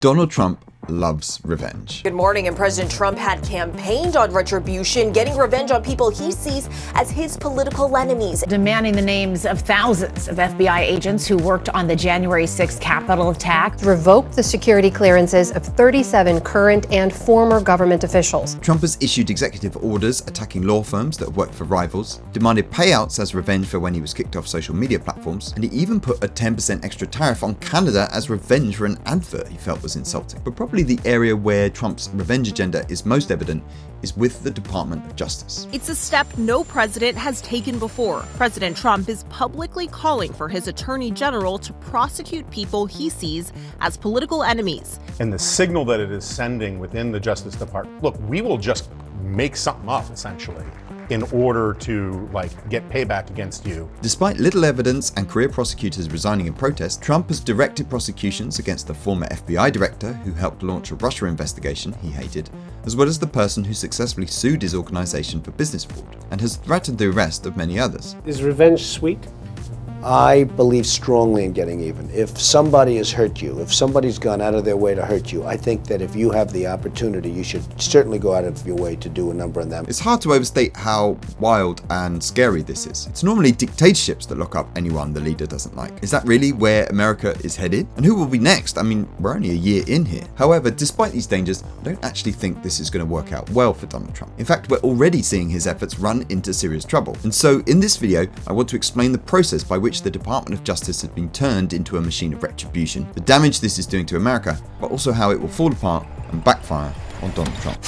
Donald Trump loves revenge. Good morning, and President Trump had campaigned on retribution, getting revenge on people he sees as his political enemies. Demanding the names of thousands of FBI agents who worked on the January 6th Capitol attack. Revoked the security clearances of 37 current and former government officials. Trump has issued executive orders attacking law firms that have worked for rivals, demanded payouts as revenge for when he was kicked off social media platforms, and he even put a 10% extra tariff on Canada as revenge for an advert he felt was insulting. But probably the area where Trump's revenge agenda is most evident is with the Department of Justice. It's a step no president has taken before. President Trump is publicly calling for his attorney general to prosecute people he sees as political enemies. And the signal that it is sending within the Justice Department, look, we will just make something up, essentially, in order to get payback against you. Despite little evidence and career prosecutors resigning in protest, Trump has directed prosecutions against the former FBI director who helped launch a Russia investigation he hated, as well as the person who successfully sued his organization for business fraud, and has threatened the arrest of many others. Is revenge sweet? I believe strongly in getting even. If somebody has hurt you, if somebody's gone out of their way to hurt you, I think that if you have the opportunity, you should certainly go out of your way to do a number on them. It's hard to overstate how wild and scary this is. It's normally dictatorships that lock up anyone the leader doesn't like. Is that really where America is headed? And who will be next? I mean, we're only a year in here. However, despite these dangers, I don't actually think this is going to work out well for Donald Trump. In fact, we're already seeing his efforts run into serious trouble. And so in this video, I want to explain the process by which the Department of Justice has been turned into a machine of retribution, the damage this is doing to America, but also how it will fall apart and backfire on Donald Trump.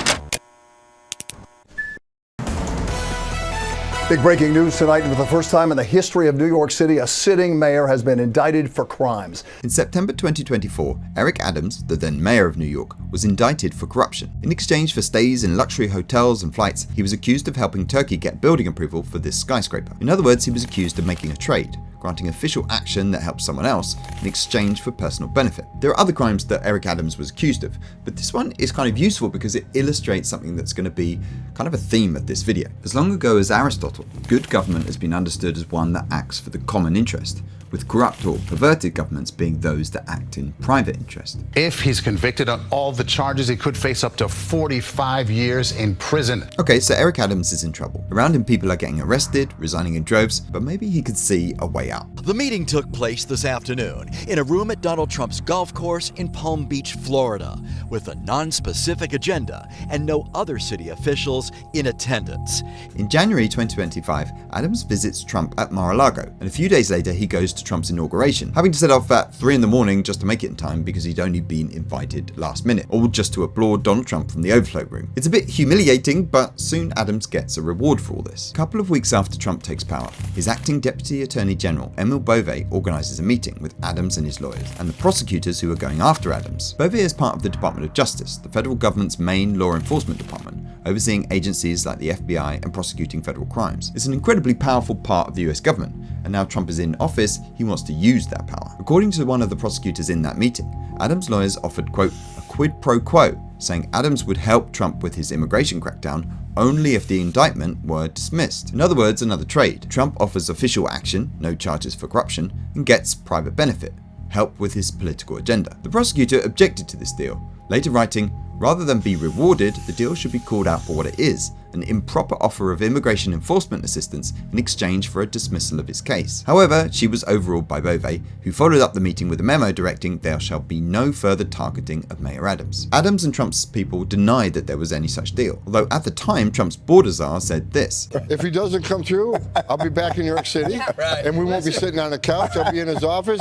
Big breaking news tonight. For the first time in the history of New York City, a sitting mayor has been indicted for crimes. In September 2024, Eric Adams, the then mayor of New York, was indicted for corruption. In exchange for stays in luxury hotels and flights, he was accused of helping Turkey get building approval for this skyscraper. In other words, he was accused of making a trade, granting official action that helps someone else in exchange for personal benefit. There are other crimes that Eric Adams was accused of, but this one is kind of useful because it illustrates something that's going to be kind of a theme of this video. As long ago as Aristotle, good government has been understood as one that acts for the common interest, with corrupt or perverted governments being those that act in private interest. If he's convicted on all the charges, he could face up to 45 years in prison. Okay, so Eric Adams is in trouble. Around him, people are getting arrested, resigning in droves, but maybe he could see a way out. The meeting took place this afternoon in a room at Donald Trump's golf course in Palm Beach, Florida, with a non-specific agenda and no other city officials in attendance. In January 2025, Adams visits Trump at Mar-a-Lago, and a few days later he goes to Trump's inauguration, having to set off at 3 in the morning just to make it in time because he'd only been invited last minute, all just to applaud Donald Trump from the overflow room. It's a bit humiliating, but soon Adams gets a reward for all this. A couple of weeks after Trump takes power, his acting Deputy Attorney General, Emil Bove, organizes a meeting with Adams and his lawyers, and the prosecutors who are going after Adams. Bove is part of the Department of Justice, the federal government's main law enforcement department, overseeing agencies like the FBI and prosecuting federal crimes. It's an incredibly powerful part of the US government, and now Trump is in office, he wants to use that power. According to one of the prosecutors in that meeting, Adams' lawyers offered, quote, a quid pro quo, saying Adams would help Trump with his immigration crackdown only if the indictment were dismissed. In other words, another trade. Trump offers official action, no charges for corruption, and gets private benefit, help with his political agenda. The prosecutor objected to this deal, later writing, rather than be rewarded, the deal should be called out for what it is, an improper offer of immigration enforcement assistance in exchange for a dismissal of his case. However, she was overruled by Bove, who followed up the meeting with a memo directing there shall be no further targeting of Mayor Adams. Adams and Trump's people denied that there was any such deal, although at the time Trump's border czar said this. If he doesn't come through, I'll be back in New York City, and we won't be sitting on the couch. I'll be in his office,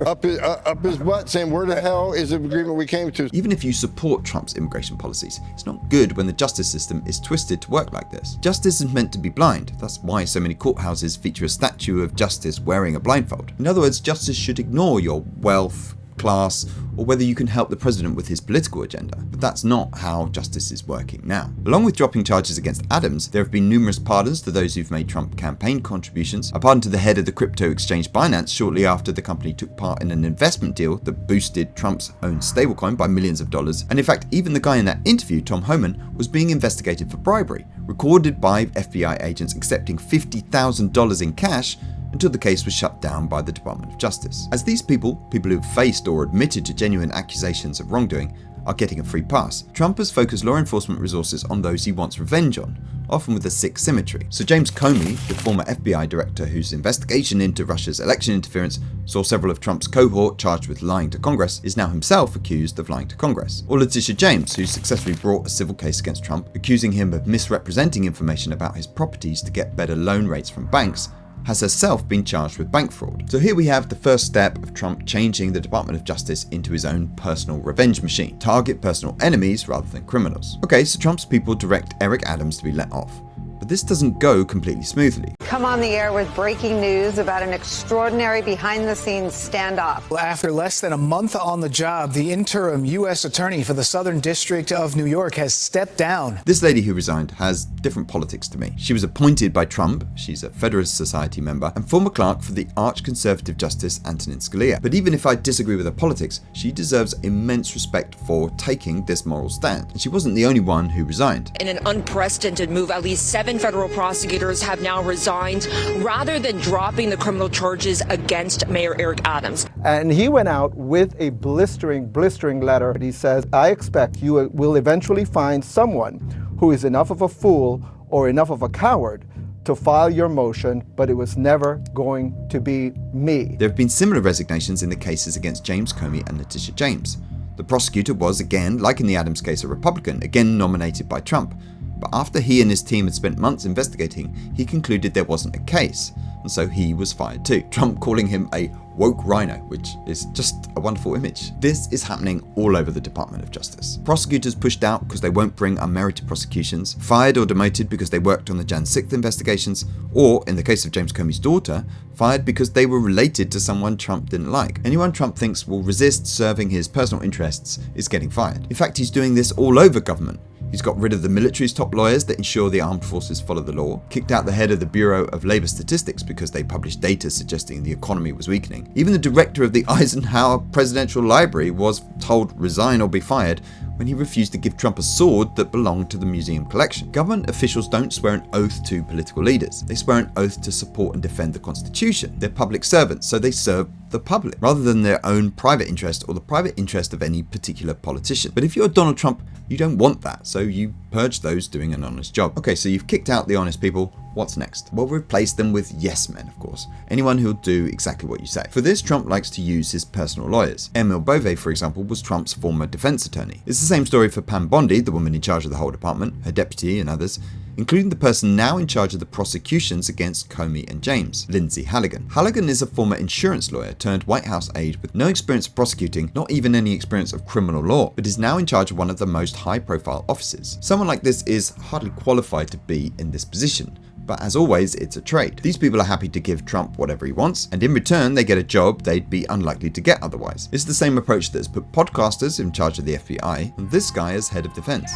up his butt, saying, where the hell is the agreement we came to? Even if you support Trump's immigration policies, it's not good when the justice system is twisted to work like this. Justice is meant to be blind. That's why so many courthouses feature a statue of justice wearing a blindfold. In other words, justice should ignore your wealth, class, or whether you can help the president with his political agenda. But that's not how justice is working now. Along with dropping charges against Adams, there have been numerous pardons to those who've made Trump campaign contributions. A pardon to the head of the crypto exchange Binance shortly after the company took part in an investment deal that boosted Trump's own stablecoin by millions of dollars. And in fact, even the guy in that interview, Tom Homan, was being investigated for bribery, recorded by FBI agents accepting $50,000 in cash until the case was shut down by the Department of Justice. As these people who've faced or admitted to genuine accusations of wrongdoing, are getting a free pass, Trump has focused law enforcement resources on those he wants revenge on, often with a sick symmetry. So James Comey, the former FBI director whose investigation into Russia's election interference saw several of Trump's cohort charged with lying to Congress, is now himself accused of lying to Congress. Or Letitia James, who successfully brought a civil case against Trump, accusing him of misrepresenting information about his properties to get better loan rates from banks, has herself been charged with bank fraud. So here we have the first step of Trump changing the Department of Justice into his own personal revenge machine. Target personal enemies rather than criminals. Okay, so Trump's people direct Eric Adams to be let off. But this doesn't go completely smoothly. Come on the air with breaking news about an extraordinary behind-the-scenes standoff. After less than a month on the job, the interim U.S. attorney for the Southern District of New York has stepped down. This lady who resigned has different politics to me. She was appointed by Trump, she's a Federalist Society member, and former clerk for the arch-conservative Justice Antonin Scalia. But even if I disagree with her politics, she deserves immense respect for taking this moral stand. And she wasn't the only one who resigned. In an unprecedented move, at least 7 federal prosecutors have now resigned rather than dropping the criminal charges against Mayor Eric Adams. And he went out with a blistering letter. He says, I expect you will eventually find someone who is enough of a fool or enough of a coward to file your motion, but it was never going to be me. There have been similar resignations in the cases against James Comey and Letitia James. The prosecutor was, again, like in the Adams case, a Republican, again nominated by Trump. But after he and his team had spent months investigating, he concluded there wasn't a case, and so he was fired too. Trump calling him a woke rhino, which is just a wonderful image. This is happening all over the Department of Justice. Prosecutors pushed out because they won't bring unmerited prosecutions, fired or demoted because they worked on the Jan 6th investigations, or, in the case of James Comey's daughter, fired because they were related to someone Trump didn't like. Anyone Trump thinks will resist serving his personal interests is getting fired. In fact, he's doing this all over government. He's got rid of the military's top lawyers that ensure the armed forces follow the law, kicked out the head of the Bureau of Labor Statistics because they published data suggesting the economy was weakening. Even the director of the Eisenhower Presidential Library was told resign or be fired when he refused to give Trump a sword that belonged to the museum collection. Government officials don't swear an oath to political leaders. They swear an oath to support and defend the Constitution. They're public servants, so they serve the public, rather than their own private interest or the private interest of any particular politician. But if you're Donald Trump, you don't want that, so you purge those doing an honest job. Okay, so you've kicked out the honest people. What's next? Well, replace them with yes men, of course. Anyone who'll do exactly what you say. For this, Trump likes to use his personal lawyers. Emil Bove, for example, was Trump's former defense attorney. It's the same story for Pam Bondi, the woman in charge of the whole department, her deputy and others, including the person now in charge of the prosecutions against Comey and James, Lindsay Halligan. Halligan is a former insurance lawyer turned White House aide with no experience of prosecuting, not even any experience of criminal law, but is now in charge of one of the most high-profile offices. Someone like this is hardly qualified to be in this position. But as always, it's a trade. These people are happy to give Trump whatever he wants, and in return they get a job they'd be unlikely to get otherwise. It's the same approach that has put podcasters in charge of the FBI, and this guy as head of defense.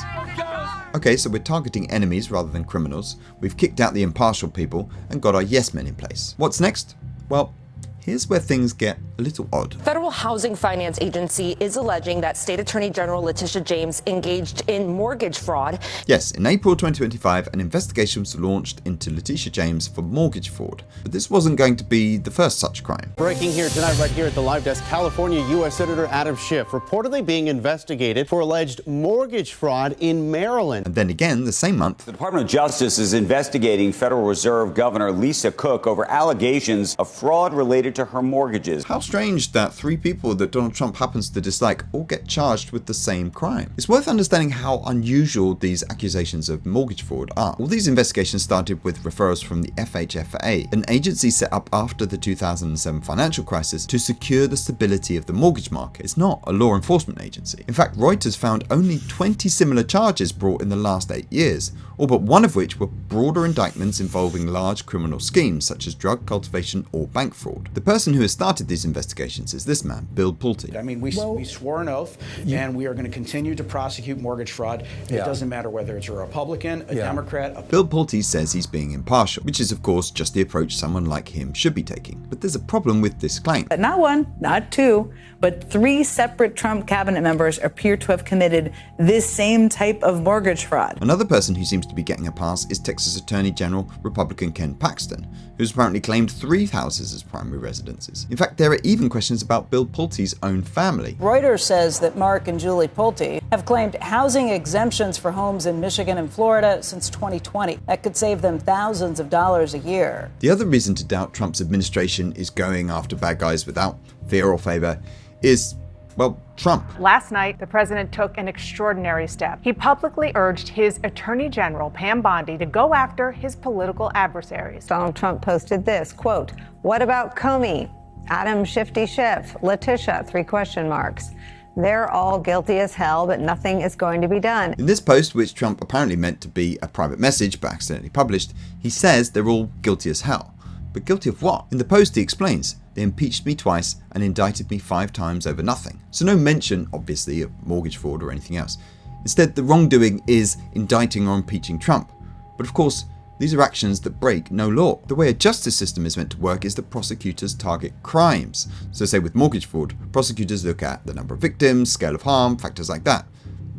Okay, so we're targeting enemies rather than criminals, we've kicked out the impartial people, and got our yes men in place. What's next? Well, here's where things get a little odd. Federal Housing Finance Agency is alleging that State Attorney General Letitia James engaged in mortgage fraud. Yes, in April 2025, an investigation was launched into Letitia James for mortgage fraud. But this wasn't going to be the first such crime. Breaking here tonight, right here at the Live Desk, California U.S. Senator Adam Schiff reportedly being investigated for alleged mortgage fraud in Maryland. And then again, the same month, the Department of Justice is investigating Federal Reserve Governor Lisa Cook over allegations of fraud related to her mortgages. How strange that 3 people that Donald Trump happens to dislike all get charged with the same crime. It's worth understanding how unusual these accusations of mortgage fraud are. All these investigations started with referrals from the FHFA, an agency set up after the 2007 financial crisis to secure the stability of the mortgage market. It's not a law enforcement agency. In fact, Reuters found only 20 similar charges brought in the last 8 years, all but one of which were broader indictments involving large criminal schemes such as drug cultivation or bank fraud. The person who has started these investigations is this man, Bill Pulte. I mean, we swore an oath, and we are going to continue to prosecute mortgage fraud. It doesn't matter whether it's a Republican, a Democrat. Bill Pulte says he's being impartial, which is of course just the approach someone like him should be taking. But there's a problem with this claim. Not 1, not 2, but 3 separate Trump cabinet members appear to have committed this same type of mortgage fraud. Another person who seems seems to be getting a pass is Texas Attorney General Republican Ken Paxton, who's apparently claimed 3 houses as primary residences. In fact, there are even questions about Bill Pulte's own family. Reuters says that Mark and Julie Pulte have claimed housing exemptions for homes in Michigan and Florida since 2020. That could save them thousands of dollars a year. The other reason to doubt Trump's administration is going after bad guys without fear or favor is, well, Trump. Last night, the president took an extraordinary step. He publicly urged his Attorney General, Pam Bondi, to go after his political adversaries. Donald Trump posted this, quote, "What about Comey, Adam Shifty Schiff, Letitia, 3 question marks. They're all guilty as hell, but nothing is going to be done." In this post, which Trump apparently meant to be a private message but accidentally published, he says they're all guilty as hell. But guilty of what? In the post he explains, they impeached me twice and indicted me 5 times over nothing. So no mention, obviously, of mortgage fraud or anything else. Instead, the wrongdoing is indicting or impeaching Trump. But of course, these are actions that break no law. The way a justice system is meant to work is that prosecutors target crimes. So say with mortgage fraud, prosecutors look at the number of victims, scale of harm, factors like that.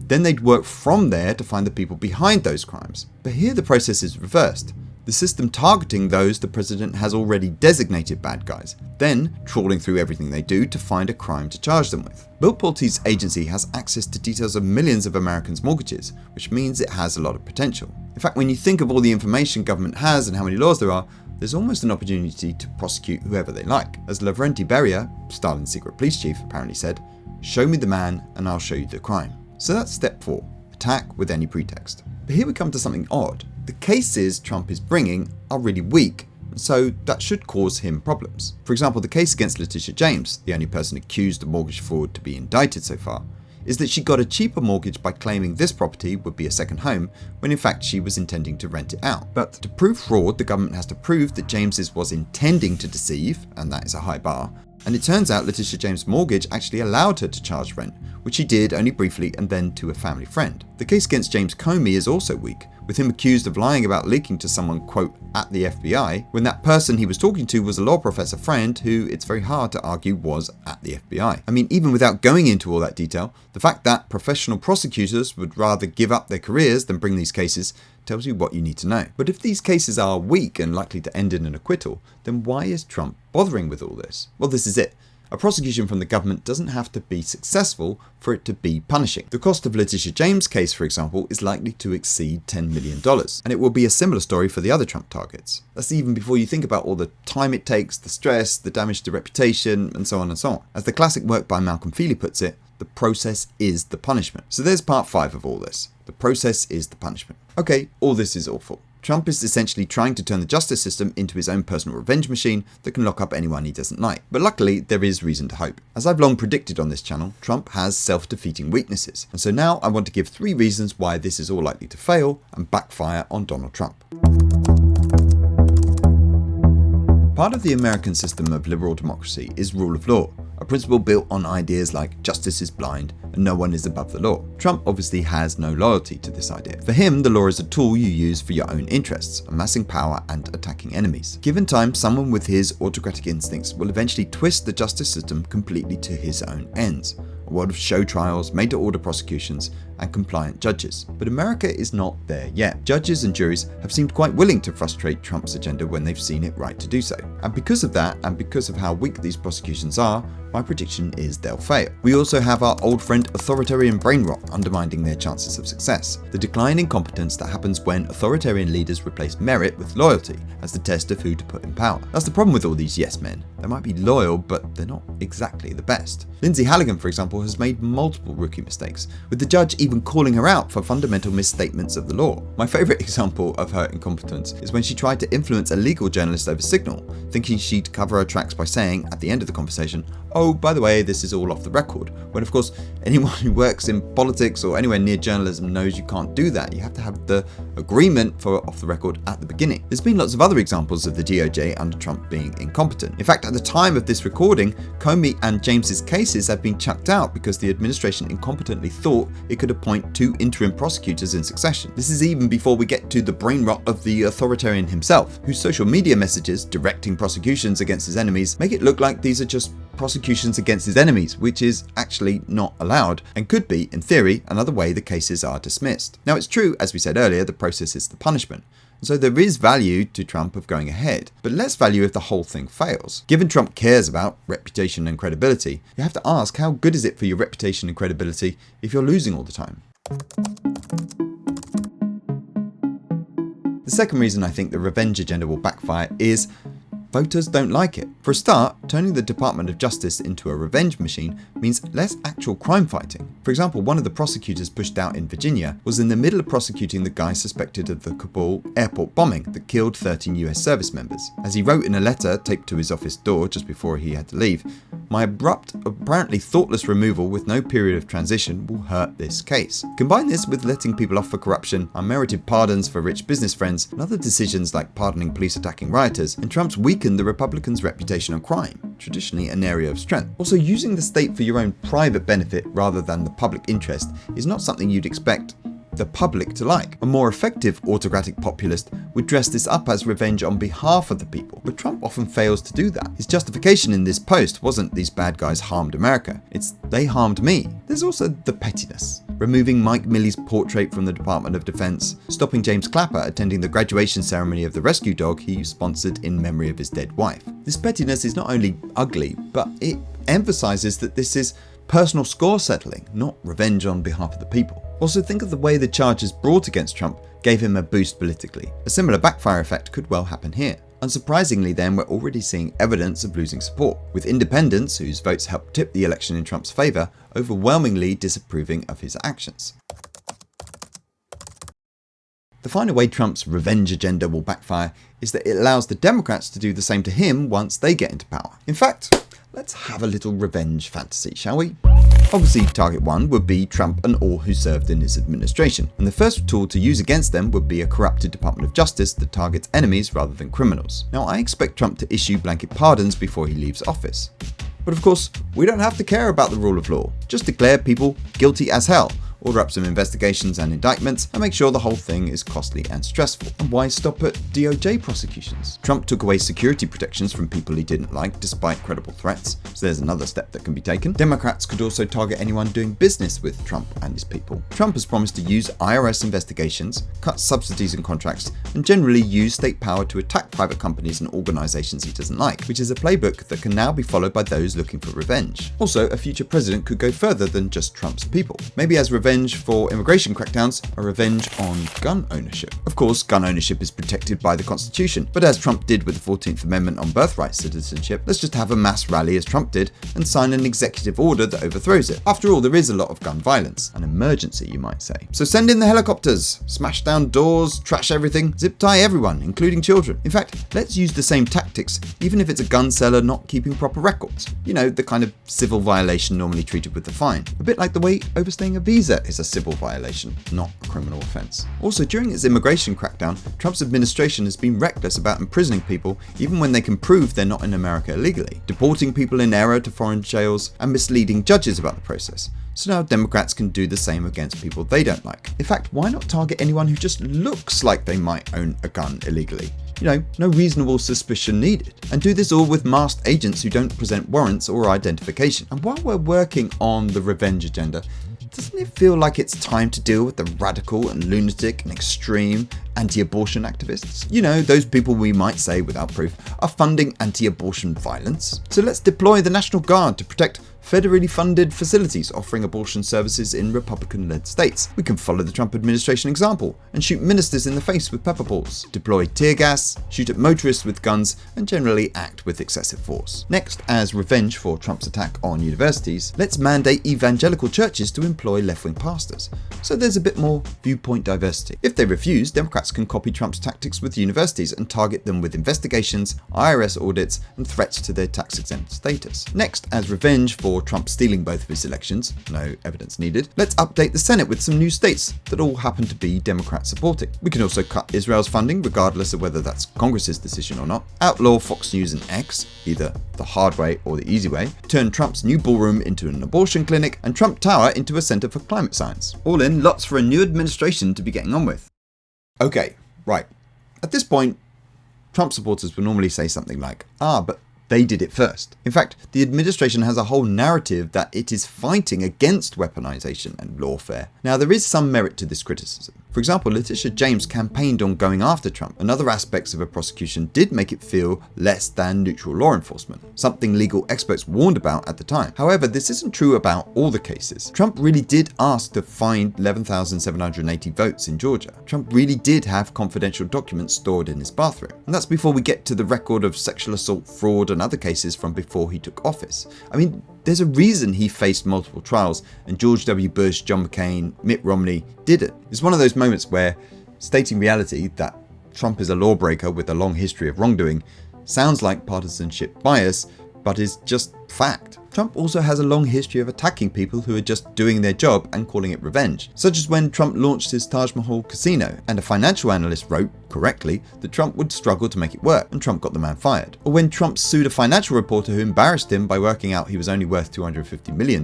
Then they'd work from there to find the people behind those crimes. But here the process is reversed. The system targeting those the president has already designated bad guys, then trawling through everything they do to find a crime to charge them with. Bill Pulte's agency has access to details of millions of Americans' mortgages, which means it has a lot of potential. In fact, when you think of all the information government has and how many laws there are, there's almost an opportunity to prosecute whoever they like. As Lavrenti Beria, Stalin's secret police chief, apparently said, "Show me the man and I'll show you the crime." So that's step 4, attack with any pretext. But here we come to something odd. The cases Trump is bringing are really weak, so that should cause him problems. For example, the case against Letitia James, the only person accused of mortgage fraud to be indicted so far, is that she got a cheaper mortgage by claiming this property would be a second home, when in fact she was intending to rent it out. But to prove fraud, the government has to prove that James's was intending to deceive, and that is a high bar. And it turns out Letitia James' mortgage actually allowed her to charge rent, which she did only briefly and then to a family friend. The case against James Comey is also weak, with him accused of lying about leaking to someone, quote, at the FBI, when that person he was talking to was a law professor friend who it's very hard to argue was at the FBI. I mean, even without going into all that detail, the fact that professional prosecutors would rather give up their careers than bring these cases tells you what you need to know. But if these cases are weak and likely to end in an acquittal, then why is Trump bothering with all this? Well, this is it. A prosecution from the government doesn't have to be successful for it to be punishing. The cost of Letitia James' case, for example, is likely to exceed $10 million, and it will be a similar story for the other Trump targets. That's even before you think about all the time it takes, the stress, the damage to reputation, and so on and so on. As the classic work by Malcolm Feely puts it, the process is the punishment. So there's part 5 of all this. The process is the punishment. Okay, all this is awful. Trump is essentially trying to turn the justice system into his own personal revenge machine that can lock up anyone he doesn't like. But luckily, there is reason to hope. As I've long predicted on this channel, Trump has self-defeating weaknesses. And so now I want to give 3 reasons why this is all likely to fail and backfire on Donald Trump. Part of the American system of liberal democracy is rule of law, a principle built on ideas like justice is blind and no one is above the law. Trump obviously has no loyalty to this idea. For him, the law is a tool you use for your own interests, amassing power and attacking enemies. Given time, someone with his autocratic instincts will eventually twist the justice system completely to his own ends. A world of show trials, made-to-order prosecutions, and compliant judges. But America is not there yet. Judges and juries have seemed quite willing to frustrate Trump's agenda when they've seen it right to do so. And because of that, and because of how weak these prosecutions are, my prediction is they'll fail. We also have our old friend authoritarian brain rot undermining their chances of success. The decline in competence that happens when authoritarian leaders replace merit with loyalty as the test of who to put in power. That's the problem with all these yes men. They might be loyal, but they're not exactly the best. Lindsay Halligan, for example, has made multiple rookie mistakes, with the judge even calling her out for fundamental misstatements of the law. My favourite example of her incompetence is when she tried to influence a legal journalist over Signal, thinking she'd cover her tracks by saying, at the end of the conversation, "Oh, by the way, this is all off the record," when of course anyone who works in politics or anywhere near journalism knows you can't do that. You have to have the agreement for off the record at the beginning. There's been lots of other examples of the DOJ under Trump being incompetent. In fact, at the time of this recording, Comey and James's cases had been chucked out because the administration incompetently thought it could appoint 2 interim prosecutors in succession. This is even before we get to the brain rot of the authoritarian himself, whose social media messages directing prosecutions against his enemies make it look like these are just prosecutions against his enemies, which is actually not allowed and could be, in theory, another way the cases are dismissed. Now, it's true, as we said earlier, the process is the punishment. So there is value to Trump of going ahead, but less value if the whole thing fails. Given Trump cares about reputation and credibility, you have to ask, how good is it for your reputation and credibility if you're losing all the time? The second reason I think the revenge agenda will backfire is voters don't like it. For a start, turning the Department of Justice into a revenge machine means less actual crime fighting. For example, one of the prosecutors pushed out in Virginia was in the middle of prosecuting the guy suspected of the Kabul airport bombing that killed 13 US service members. As he wrote in a letter taped to his office door just before he had to leave, "My abrupt, apparently thoughtless removal with no period of transition will hurt this case." Combine this with letting people off for corruption, unmerited pardons for rich business friends, and other decisions like pardoning police attacking rioters, and Trump's weakened the Republicans' reputation on crime, traditionally an area of strength. Also, using the state for your own private benefit rather than the public interest is not something you'd expect the public to like. A more effective autocratic populist would dress this up as revenge on behalf of the people, but Trump often fails to do that. His justification in this post wasn't "these bad guys harmed America," it's "they harmed me." There's also the pettiness. Removing Mike Milley's portrait from the Department of Defense, stopping James Clapper attending the graduation ceremony of the rescue dog he sponsored in memory of his dead wife. This pettiness is not only ugly, but it emphasizes that this is personal score settling, not revenge on behalf of the people. Also, think of the way the charges brought against Trump gave him a boost politically. A similar backfire effect could well happen here. Unsurprisingly then, we're already seeing evidence of losing support, with independents, whose votes helped tip the election in Trump's favour, overwhelmingly disapproving of his actions. The final way Trump's revenge agenda will backfire is that it allows the Democrats to do the same to him once they get into power. In fact, let's have a little revenge fantasy, shall we? Obviously, target one would be Trump and all who served in his administration, and the first tool to use against them would be a corrupted Department of Justice that targets enemies rather than criminals. Now, I expect Trump to issue blanket pardons before he leaves office. But of course, we don't have to care about the rule of law. Just declare people guilty as hell, order up some investigations and indictments, and make sure the whole thing is costly and stressful. And why stop at DOJ prosecutions? Trump took away security protections from people he didn't like despite credible threats, so there's another step that can be taken. Democrats could also target anyone doing business with Trump and his people. Trump has promised to use IRS investigations, cut subsidies and contracts, and generally use state power to attack private companies and organizations he doesn't like, which is a playbook that can now be followed by those looking for revenge. Also, a future president could go further than just Trump's people. Maybe as revenge for immigration crackdowns, a revenge on gun ownership. Of course, gun ownership is protected by the Constitution, but as Trump did with the 14th Amendment on birthright citizenship, let's just have a mass rally as Trump did and sign an executive order that overthrows it. After all, there is a lot of gun violence. An emergency, you might say. So send in the helicopters, smash down doors, trash everything, zip tie everyone, including children. In fact, let's use the same tactics, even if it's a gun seller not keeping proper records. You know, the kind of civil violation normally treated with a fine. A bit like the way overstaying a visa is a civil violation, not a criminal offence. Also, during its immigration crackdown, Trump's administration has been reckless about imprisoning people even when they can prove they're not in America illegally, deporting people in error to foreign jails, and misleading judges about the process. So now Democrats can do the same against people they don't like. In fact, why not target anyone who just looks like they might own a gun illegally? You know, no reasonable suspicion needed. And do this all with masked agents who don't present warrants or identification. And while we're working on the revenge agenda, doesn't it feel like it's time to deal with the radical and lunatic and extreme anti-abortion activists? You know, those people we might say, without proof, are funding anti-abortion violence. So let's deploy the National Guard to protect federally funded facilities offering abortion services in Republican-led states. We can follow the Trump administration example and shoot ministers in the face with pepper balls, deploy tear gas, shoot at motorists with guns, and generally act with excessive force. Next, as revenge for Trump's attack on universities, let's mandate evangelical churches to employ left-wing pastors, so there's a bit more viewpoint diversity. If they refuse, Democrats can copy Trump's tactics with universities and target them with investigations, IRS audits, and threats to their tax-exempt status. Next, as revenge for or Trump stealing both of his elections, no evidence needed. Let's update the Senate with some new states that all happen to be Democrat supporting. We can also cut Israel's funding, regardless of whether that's Congress's decision or not, outlaw Fox News and X, either the hard way or the easy way, turn Trump's new ballroom into an abortion clinic, and Trump Tower into a center for climate science. All in, lots for a new administration to be getting on with. Okay, right. At this point, Trump supporters will normally say something like, but they did it first. In fact, the administration has a whole narrative that it is fighting against weaponization and lawfare. Now, there is some merit to this criticism. For example, Letitia James campaigned on going after Trump, and other aspects of her prosecution did make it feel less than neutral law enforcement, something legal experts warned about at the time. However, this isn't true about all the cases. Trump really did ask to find 11,780 votes in Georgia. Trump really did have confidential documents stored in his bathroom. And that's before we get to the record of sexual assault, fraud, and other cases from before he took office. I mean, there's a reason he faced multiple trials and George W. Bush, John McCain, Mitt Romney didn't. It's one of those moments where stating reality that Trump is a lawbreaker with a long history of wrongdoing sounds like partisanship bias, but is just fact. Trump also has a long history of attacking people who are just doing their job and calling it revenge, such as when Trump launched his Taj Mahal casino, and a financial analyst wrote, correctly, that Trump would struggle to make it work, and Trump got the man fired. Or when Trump sued a financial reporter who embarrassed him by working out he was only worth $250 million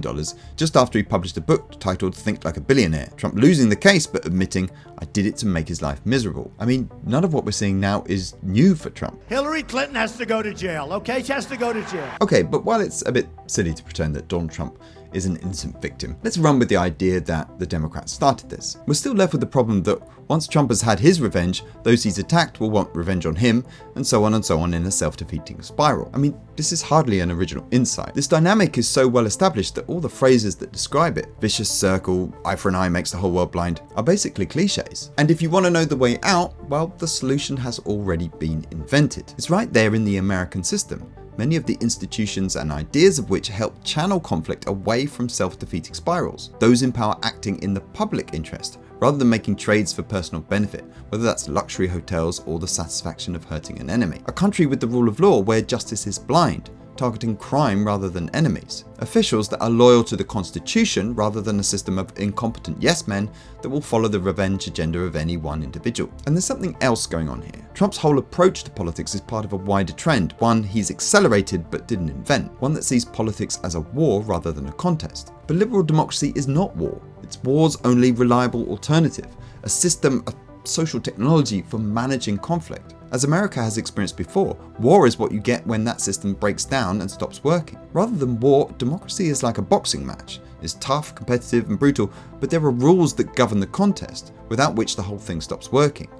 just after he published a book titled Think Like a Billionaire. Trump losing the case but admitting, I did it to make his life miserable. I mean, none of what we're seeing now is new for Trump. Hillary Clinton has to go to jail, okay? She has to go to jail. Okay, but while it's a bit silly to pretend that Donald Trump is an innocent victim, let's run with the idea that the Democrats started this. We're still left with the problem that once Trump has had his revenge, those he's attacked will want revenge on him, and so on in a self-defeating spiral. I mean, this is hardly an original insight. This dynamic is so well established that all the phrases that describe it, vicious circle, eye for an eye makes the whole world blind, are basically cliches. And if you want to know the way out, well, the solution has already been invented. It's right there in the American system, many of the institutions and ideas of which help channel conflict away from self-defeating spirals. Those in power acting in the public interest, rather than making trades for personal benefit, whether that's luxury hotels or the satisfaction of hurting an enemy. A country with the rule of law where justice is blind, targeting crime rather than enemies. Officials that are loyal to the Constitution rather than a system of incompetent yes men that will follow the revenge agenda of any one individual. And there's something else going on here. Trump's whole approach to politics is part of a wider trend, one he's accelerated but didn't invent, one that sees politics as a war rather than a contest. But liberal democracy is not war. It's war's only reliable alternative, a system of social technology for managing conflict. As America has experienced before, war is what you get when that system breaks down and stops working. Rather than war, democracy is like a boxing match. It's tough, competitive, and brutal, but there are rules that govern the contest, without which the whole thing stops working.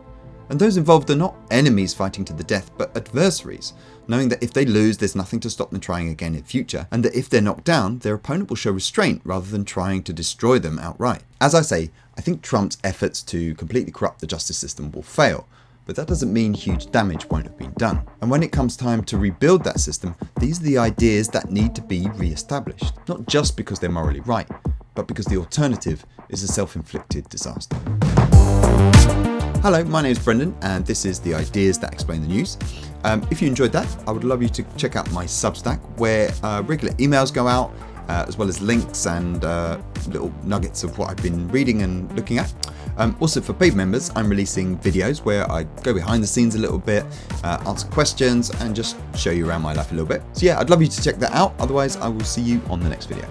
And those involved are not enemies fighting to the death, but adversaries, knowing that if they lose, there's nothing to stop them trying again in future, and that if they're knocked down, their opponent will show restraint rather than trying to destroy them outright. As I say, I think Trump's efforts to completely corrupt the justice system will fail, but that doesn't mean huge damage won't have been done. And when it comes time to rebuild that system, these are the ideas that need to be re-established, not just because they're morally right, but because the alternative is a self-inflicted disaster. Hello, my name is Brendan, and this is the Ideas That Explain the News. If you enjoyed that, I would love you to check out my Substack, where regular emails go out, as well as links and little nuggets of what I've been reading and looking at. Also for paid members, I'm releasing videos where I go behind the scenes a little bit, answer questions, and just show you around my life a little bit. So yeah, I'd love you to check that out. Otherwise, I will see you on the next video.